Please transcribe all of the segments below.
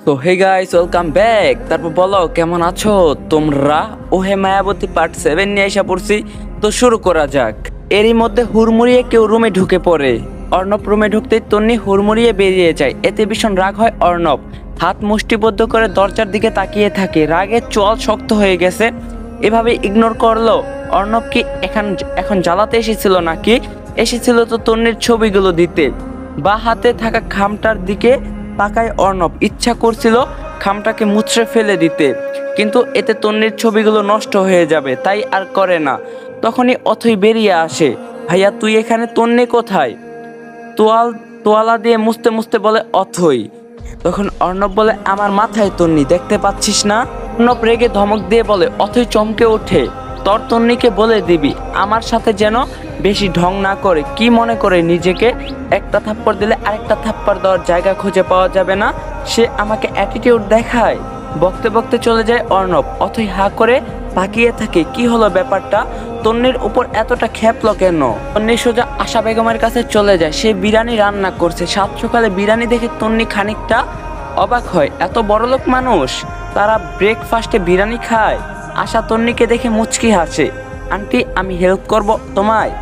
তো hey guys, welcome back. তারপর বলো কেমন আছো তোমরা। ওহে মায়াবতী পার্ট 7 নিয়ে এসে পড়ছি। তো শুরু করা যাক। এরই মধ্যে হুড়মুড়িয়ে কেউ রুমে ঢুকে পড়ে। অর্ণব রুমে ঢুকতেই তন্নি হুড়মুড়িয়ে বেরিয়ে যায়। এতে ভীষণ রাগ হয় অর্ণব। হাত মুষ্টিবদ্ধ করে দরজার দিকে তাকিয়ে থাকে। রাগে চোয়াল শক্ত হয়ে গেছে। এভাবে ইগনোর করলো। অর্ণব কি এখন জ্বালাতে এসেছিল নাকি? এসেছিল তো তন্নির ছবিগুলো দিতে। বা হাতে থাকা খামটার দিকে তাকায় অর্ণব। ইচ্ছা করছিল খামটাকে মুছড়ে ফেলে দিতে, কিন্তু এতে তন্নির ছবিগুলো নষ্ট হয়ে যাবে, তাই আর করে না। তখনই অথই বেরিয়ে আসে। ভাইয়া তুই এখানে, তন্নি কোথায়? তোয়ালা দিয়ে মুছতে মুছতে বলে অথই। তখন অর্ণব বলে আমার মাথায় তন্নি, দেখতে পাচ্ছিস না? অর্ণব রেগে ধমক দিয়ে বলে। অথই চমকে ওঠে। তোর তন্নিকে বলে দিবি আমার সাথে যেন বেশি ঢং না করে। কি মনে করে নিজেকে? একটা থাপ্পড় দিলে আরেকটা থাপ্পড় দেওয়ার জায়গা খুঁজে পাওয়া যাবে না? সে আমাকে অ্যাটিটিউড দেখায়। বকতে বকতে চলে যায় অর্ণব। অথই হা করে তাকিয়ে থাকে। কি হলো ব্যাপারটা? তন্নির উপর এতটা খেপলো কেন? তন্নি সোজা আশা বেগমের কাছে চলে যায়। সে বিরিয়ানি রান্না করছে। সাত সকালে বিরিয়ানি দেখে তন্নি খানিকটা অবাক হয়। এত বড়লোক মানুষ, তারা ব্রেকফাস্টে বিরিয়ানি খায়। আশা তন্নিকে দেখে মুচকি হাসে। আন্টি আমি হেল্প করব তোমায়?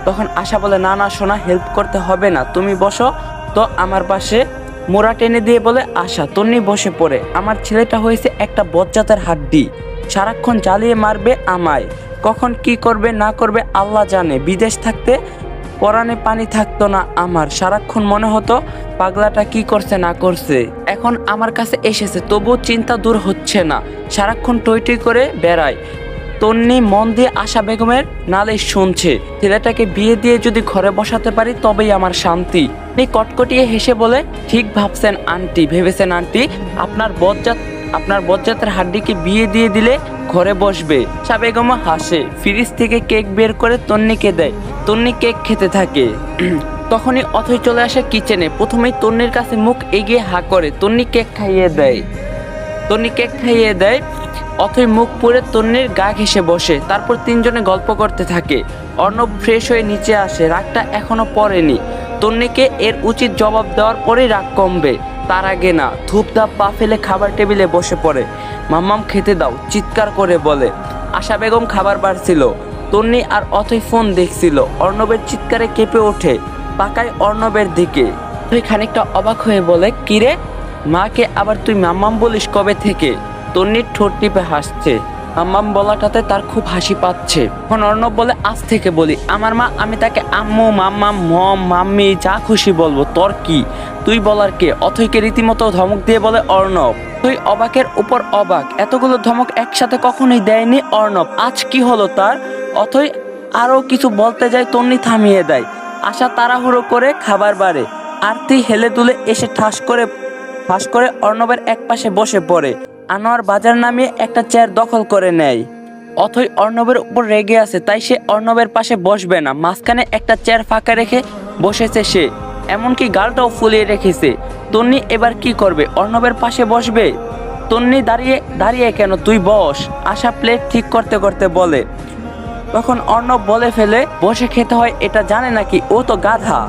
তখন আশা বলে না না সোনা, হেল্প করতে হবে না, তুমি বসো তো আমার পাশে। মোড়া টেনে দিয়ে বলে আশা। তন্নি বসে পড়ে। আমার ছেলেটা হয়েছে একটা বজ্জাতের হাড্ডি, সারাক্ষণ জ্বালিয়ে মারবে আমায়। কখন কি করবে না করবে আল্লাহ জানে। বিদেশ থাকতে পরাণে পানি থাকতো না আমার। সারাক্ষণ মনে হতো পাগলাটা কি করছে না করছে। এখন আমার কাছে এসেছে, তবুও চিন্তা দূর হচ্ছে না। সারাক্ষণ টই টই করে বেড়ায়। তন্নি মন দিয়ে আশা বেগমের নালিশ শুনছে। ছেলেটাকে বিয়ে দিয়ে যদি ঘরে বসাতে পারি তবেই আমার শান্তি। তিনি কটকটিয়ে হেসে বলে ঠিক ভাবছেন আন্টি, ভেবেছেন আন্টি আপনার বজ্জাতের হাড্ডিকে বিয়ে দিয়ে দিলে ঘরে বসবে। আশা বেগমও হাসে। ফ্রিজ থেকে কেক বের করে তন্নিকে দেয়। তন্নি কেক খেতে থাকে। তখনই অথই চলে আসে কিচেনে। প্রথমেই তন্নির কাছে মুখ এগিয়ে হা করে। তন্নি কেক খাইয়ে দেয়। অথই মুখ পুড়ে তন্নির গা ঘেঁষে বসে। তারপর তিনজনে গল্প করতে থাকে। অর্ণব ফ্রেশ হয়ে নিচে আসে। রাগটা এখনো পড়েনি। তন্নিকে এর উচিত জবাব দেওয়ার পরেই রাগ কমবে, তার আগে না। ধূপধাপ পা ফেলে খাবার টেবিলে বসে পড়ে। মাম্মাম খেতে দাও, চিৎকার করে বলে। আশা বেগম খাবার বাড়ছিল। তন্নি আর অথই ফোন দেখছিল। অর্ণবের চিৎকারে কেঁপে ওঠে। তাকায় অর্ণবের দিকে। তুই খানিকটা অবাক হয়ে বলে কিরে, মাকে আবার তুই মাম্মাম বলিস কবে থেকে? তন্নির ঠোঁট টিপে হাসছে। মাম্মাম বলাটাতে তার খুব হাসি পাচ্ছে। এখন অর্ণব বলে আজ থেকে বলি আমার মা, আমি তাকে আম্মু মাম্মাম মম মাম্মি যা খুশি বলবো, তোর কি? তুই বলার কে? অথইকে রীতিমতো ধমক দিয়ে বলে অর্ণব। তুই অবাকের উপর অবাক। এতগুলো ধমক একসাথে কখনোই দেয়নি অর্ণব। আজ কি হলো তার? অথই আরো কিছু বলতে যায়, তন্নি থামিয়ে দেয়। আশা তাড়াহুড়ো করে খাবার বাড়ে। আরতি হেলে দুলে এসে ঠাস করে অর্ণবের এক পাশে বসে পড়ে। আনোয়ার বাজার নামিয়ে একটা চেয়ার দখল করে নেয়। অথই অর্ণবের উপর রেগে আছে, তাই সে অর্ণবের পাশে বসবে না। মাঝখানে একটা চেয়ার ফাঁকা রেখে বসেছে সে, এমনকি গালটাও ফুলিয়ে রেখেছে। তন্নি এবার কি করবে? অর্ণবের পাশে বসবে? তন্নি দাঁড়িয়ে কেন, তুই বস। আশা প্লেট ঠিক করতে করতে বলে। তখন অর্ণব বলে ফেলে বসে খেতে হয় এটা জানে নাকি? ও তো গাধা।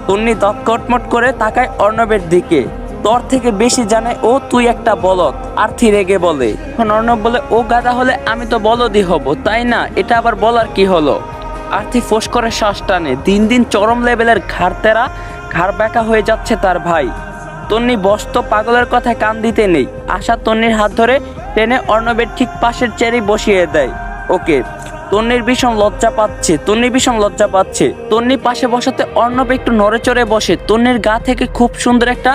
তন্নি দাঁত কটমট করে তাকায় অর্ণবের দিকে। তোর থেকে বেশি জানে ও, তুই একটা বলদ। আরতি রেগে বলে। এখন অর্ণব বলে ও গাধা হলে আমি তো বলদই হব, তাই না? এটা আবার বলার কি হলো? আরতি ফোঁস করে শ্বাস টানে। দিন দিন চরম লেভেলের ঘাড় ব্যাকা হয়ে যাচ্ছে তার ভাই। তন্নি বসত, পাগলের কথায় কান দিতে নেই। আশা তন্নির হাত ধরে টেনে অর্ণবের ঠিক পাশের চেয়ারে বসিয়ে দেয় ওকে। তন্নির ভীষণ লজ্জা পাচ্ছে। তন্নি পাশে বসাতে অর্ণব একটু নড়ে চড়ে বসে। তন্নির গা থেকে খুব সুন্দর একটা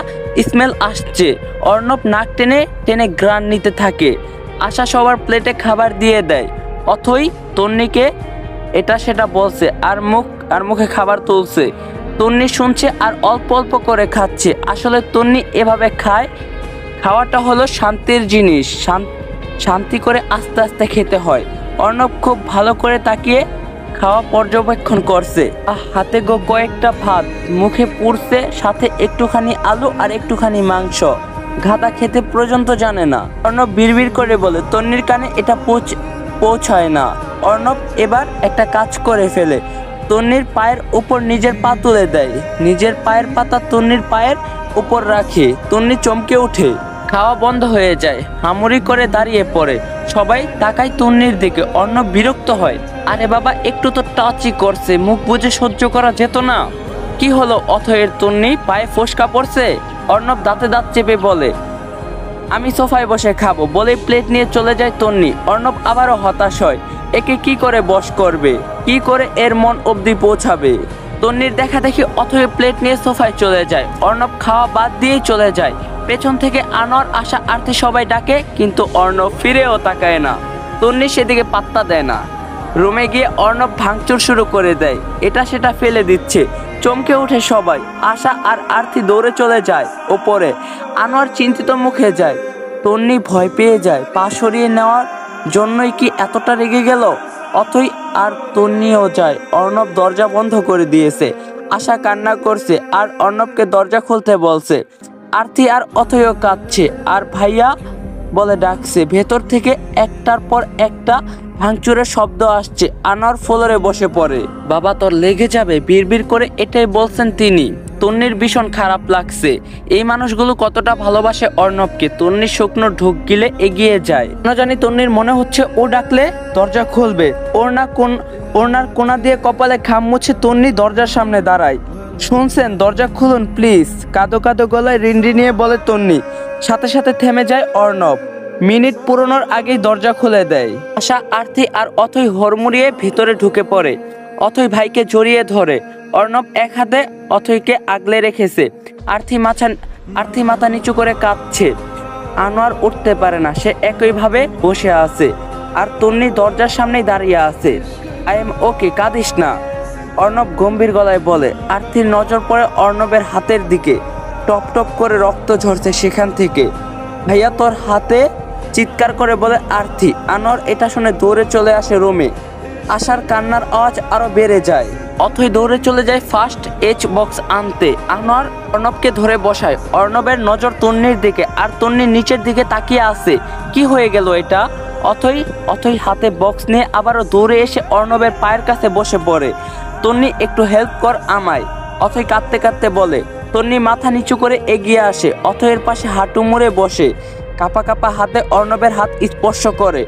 স্মেল আসছে। অর্ণব নাক টেনে টেনে ঘ্রাণ নিতে থাকে। আশা সবার প্লেটে খাবার দিয়ে দেয়। অথই তন্নিকে এটা সেটা বলছে আর মুখে খাবার তুলছে। তন্নি শুনছে আর অল্প অল্প করে খাচ্ছে। আসলে তন্নি এভাবে খায়। খাওয়াটা হলো শান্তির জিনিস। শান্তি করে আস্তে আস্তে খেতে হয়। অর্ণব খুব ভালো করে তাকিয়ে খাওয়া পর্যবেক্ষণ করছে। হাতে কয়েকটা ভাত মুখে পুড়ছে, সাথে একটুখানি আলু আর একটুখানি মাংস। গাধা খেতে পর্যন্ত জানে না। অর্ণব বিড়বিড় করে বলে তন্নির কানে এটা পৌঁছায় না। অর্ণব এবার একটা কাজ করে ফেলে। তন্নির পায়ের উপর নিজের পা তুলে দেয়। নিজের পায়ের পাতা তন্নির পায়ের উপর রাখে। তন্নি চমকে ওঠে। খাওয়া বন্ধ হয়ে যায়, হামুড়ি করে দাঁড়িয়ে পড়ে। সবাই তাকায় তন্নির দিকে। অর্ণব বিরক্ত হয়, আরে বাবা একটু তো টাচই করছে, মুখ বুজে সহ্য করা যেত না? কি হলো অথয়ের? তন্নি পায়ে ফোসকা পড়ছে? অর্ণব দাঁতে দাঁত চেপে বলে, আমি সোফায় বসে খাবো বলে প্লেট নিয়ে চলে যায় তন্নি। অর্ণব আবারও হতাশ হয়, একে কি করে বশ করবে, কি করে এর মন অবধি পৌঁছাবে। তন্নির দেখা দেখি অথয় প্লেট নিয়ে সোফায় চলে যায়। অর্ণব খাওয়া বাদ দিয়েই চলে যায়। পেছন থেকে আনোয়ার, আশা, আরতি সবাই ডাকে, কিন্তু অর্ণব ফিরেও তাকায় না। তন্নি সেদিকে পাত্তা দেয় না। রুমে গিয়ে অর্ণব ভাঙচুর শুরু করে দেয়, এটা সেটা ফেলে দিচ্ছে। চমকে ওঠে সবাই। আশা আর আরতি দৌড়ে চলে যায় ওপরে। আনোয়ার চিন্তিত মুখে যায়। তন্নি ভয় পেয়ে যায়। পা সরিয়ে নেওয়ার জন্যই কি এতটা রেগে গেল? অথই আর তন্নিও যায়। অর্ণব দরজা বন্ধ করে দিয়েছে। আশা কান্না করছে আর অর্ণবকে দরজা খুলতে বলছে। আরতি আর অথইও কাঁদছে আর ভাইয়া বলে ডাকছে। ভেতর থেকে একটার পর একটা ভাঙচুরের শব্দ আসছে। আনোয়ার ফ্লোরে বসে পড়ে। বাবা তোর লেগে যাবে বিড়বিড় করে এটাই বলছেন তিনি। তন্নির ভীষণ খারাপ লাগছে। এই মানুষগুলো কতটা ভালোবাসে অর্ণবকে। তন্নির শুকনো ঢোক গিলে এগিয়ে যায়। না জানি তন্নির মনে হচ্ছে ও ডাকলে দরজা খুলবে। ওড়নার কোনা দিয়ে কপালে ঘাম মুছে তন্নি দরজার সামনে দাঁড়ায়। শুনছেন, দরজা খুলুন প্লিজ, কাঁদো কাঁদো গলায় রিন্ডি নিয়ে বলে তন্নি। সাথে সাথে থেমে যায় অর্ণব। মিনিট পুরোনোর আগেই দরজা খুলে দেয়। আশা, আরতি আর অথই হড়মুড়িয়ে ভিতরে ঢুকে পড়ে। অথই ভাইকে জড়িয়ে ধরে। অর্ণব এক হাতে অথইকে আগলে রেখেছে। আরতি মাথা নিচু করে কাঁদছে। আনোয়ার উঠতে পারে না, সে একইভাবে বসে আছে। আর তন্নি দরজার সামনেই দাঁড়িয়ে আছে। আই এম ওকে, কাঁদিস না, অর্ণব গম্ভীর গলায় বলে। আরতির নজর পড়ে অর্ণবের হাতের দিকে। টপ টপ করে রক্ত ঝরছে সেখান থেকে। ভাইয়া তোর হাতে, চিৎকার করে বলে আরতি। আনোয়ার এটা শুনে দৌড়ে চলে আসে রুমে। আশার কান্নার আওয়াজ আরো বেড়ে যায়। অথই দৌড়ে চলে যায় ফার্স্ট এইচ বক্স আনতে। আনোয়ার অর্ণবকে ধরে বসায়। অর্ণবের নজর তন্নির দিকে, আর তন্নির নিচের দিকে তাকিয়ে আছে। কি হয়ে গেল এটা? অথই হাতে বক্স নিয়ে আবারও দৌড়ে এসে অর্ণবের পায়ের কাছে বসে পড়ে। তন্নি একটু হেল্প কর আমায়, অথই কাঁদতে কাঁদতে বলে। তন্নি মাথা নিচু করে এগিয়ে আসে। অথয়ের পাশে হাঁটু মুড়ে বসে। কাঁপা কাঁপা হাতে অর্ণবের হাত স্পর্শ করে।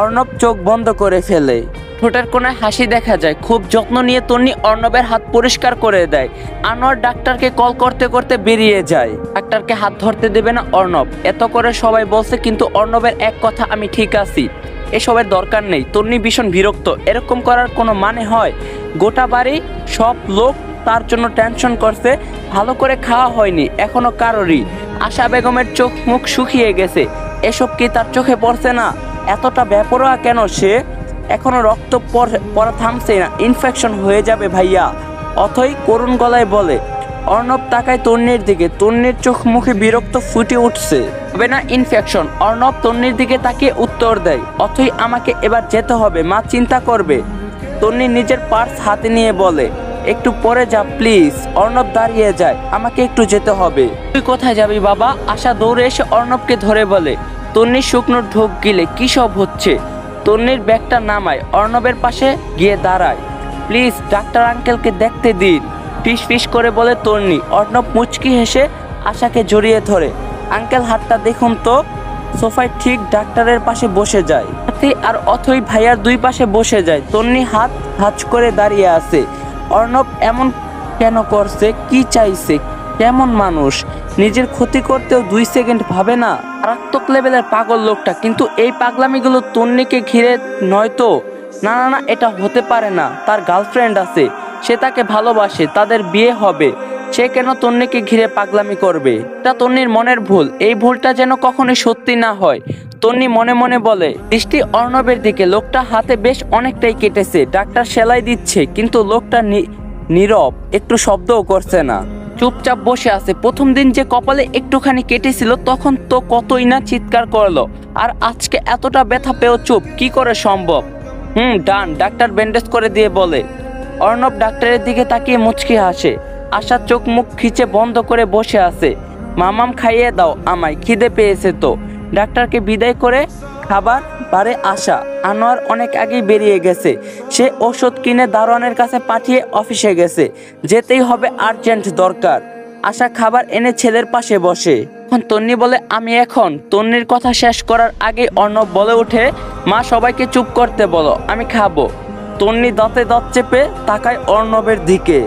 অর্ণব চোখ বন্ধ করে ফেলে। ঠোঁটের কোণায় হাসি দেখা যায়। খুব যত্ন নিয়ে তন্নি অর্ণবের হাত পরিষ্কার করে দেয়। আনোয়ার ডাক্তারকে কল করতে করতে বেরিয়ে যায়। ডাক্তারকে হাত ধরতে দেবে না অর্ণব। এত করে সবাই বলছে, কিন্তু অর্ণবের এক কথা, আমি ঠিক আছি, এসবের দরকার নেই। তন্নি ভীষণ বিরক্ত। এরকম করার কোনো মানে হয়? গোটা বাড়ি সব লোক তার জন্য টেনশন করছে। ভালো করে খাওয়া হয়নি এখনো কারোরই। আশা বেগমের চোখ মুখ শুকিয়ে গেছে। এসব কি তার চোখে পড়ছে না? এতটা বেপরোয়া কেন সে? এখনো রক্ত পড়া থামছে না, ইনফেকশন হয়ে যাবে ভাইয়া, অথই করুণ গলায় বলে। অর্ণব তাকায় তন্নির দিকে। তন্নির চোখ মুখে বিরক্ত ফুটে উঠছে। হবে না ইনফেকশন? অর্ণব তন্নির দিকে তাকিয়ে উত্তর দেয়। অথই আমাকে এবার যেতে হবে, মা চিন্তা করবে। তন্নি নিজের পার্স হাতে নিয়ে বলে, একটু পরে যা প্লিজ। অর্ণব দাঁড়িয়ে যায়। আমাকে একটু যেতে হবে। তুই কোথায় যাবি বাবা? আশা দৌড়ে এসে অর্ণবকে ধরে বলে। তন্নির শুকনো ঢোক গিলে কি সব হচ্ছে। তন্নির ব্যাগটা নামায়, অর্ণবের পাশে গিয়ে দাঁড়ায়। প্লিজ ডাক্তার আঙ্কেলকে দেখতে দিন, ফিস ফিস করে বলে তন্নি। অর্ণব মুচকি হেসে আশাকে জড়িয়ে ধরে। আঙ্কেল হাতটা দেখুন তো। সোফায় ঠিক ডাক্তারের পাশে বসে যায়। আর অথই ভাইয়ার দুই পাশে বসে যায়। তন্নি হাত ভাঁজ করে দাঁড়িয়ে আছে। অর্ণব এমন কেন করছে? কি চাইছে? কেমন মানুষ? নিজের ক্ষতি করতেও 2 সেকেন্ড ভাবে না? মারাত্মক লেভেলের পাগল লোকটা। কিন্তু এই পাগলামিগুলো তন্নিকে ঘিরে নয় তো? না না না, এটা হতে পারে না। তার গার্লফ্রেন্ড আছে, সে তাকে ভালোবাসে, তাদের বিয়ে হবে। সে কেন তন্নিকে ঘিরে পাগলামি করবে? এটা তন্নির মনের ভুল। এই ভুলটা যেন কখনোই সত্যি না হয়। তন্নি মনে মনে বলে। দৃষ্টি অর্ণবের দিকে। লোকটা হাতে বেশ অনেকটাই কেটেছে। ডাক্তার সেলাই দিচ্ছে, কিন্তু লোকটা নীরব, একটু শব্দও করছে না, চুপচাপ বসে আছে। প্রথম দিন যে কপালে একটুখানি কেটেছিল, তখন তো কতই না চিৎকার করলো। আর আজকে এতটা ব্যথা পেয়েও চুপ, কি করে সম্ভব? ডান, ডাক্তার ব্যান্ডেজ করে দিয়ে বলে। অর্ণব ডাক্তারের দিকে তাকিয়ে মুচকি হাসে। আশার চোখ মুখ খিচে বন্ধ করে বসে আছে। মামাম খাইয়ে দাও আমায়, খিদে পেয়েছে তো। ডাক্তারকে বিদায় করে খাবার বারে আশা। আনোয়ার অনেক আগেই বেরিয়ে গেছে। সে ওষুধ কিনে দারোয়ানের কাছে পাঠিয়ে অফিসে গেছে। যেতেই হবে, আর্জেন্ট দরকার। আশা খাবার এনে ছেলের পাশে বসে। তখন তন্নি বলে আমি এখন। তন্নির কথা শেষ করার আগে অর্ণব বলে ওঠে, মা সবাইকে চুপ করতে বলো, আমি খাবো। তন্নি দাঁতে দাঁত চেপে তাকায় অর্ণবের দিকে।